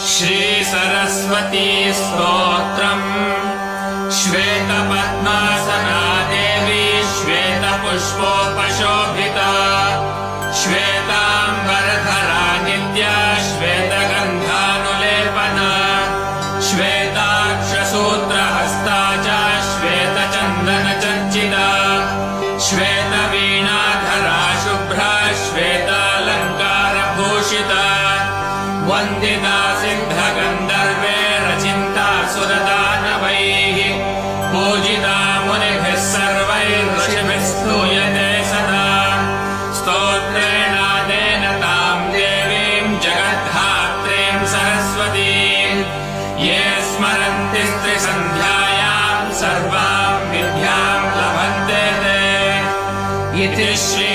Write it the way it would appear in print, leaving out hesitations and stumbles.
श्री सरस्वती स्तोत्रम् श्वेतपद्मासना देवी श्वेतपुष्पोपशोभिता श्वेताम्बरधरा नित्या श्वेतगन्धानुलेपना श्वेताक्षसूत्रहस्ता च श्वेतचन्दनचर्चिता श्वेतवीणाधरा शुभ्रा श्वेतालङ्कारभूषिता वन्दिता सिद्धगन्धर्वैरचिन्ता सुरदानवैः पूजिता मुनिभिः सर्वैर्ऋषिभिः स्तूयते सदा स्तोत्रेणानेन तां देवीं जगद्धात्रीं सरस्वतीं ये स्मरन्ति स्त्रिसन्ध्यायां सर्वां विद्यां लभन्ते ते इति श्री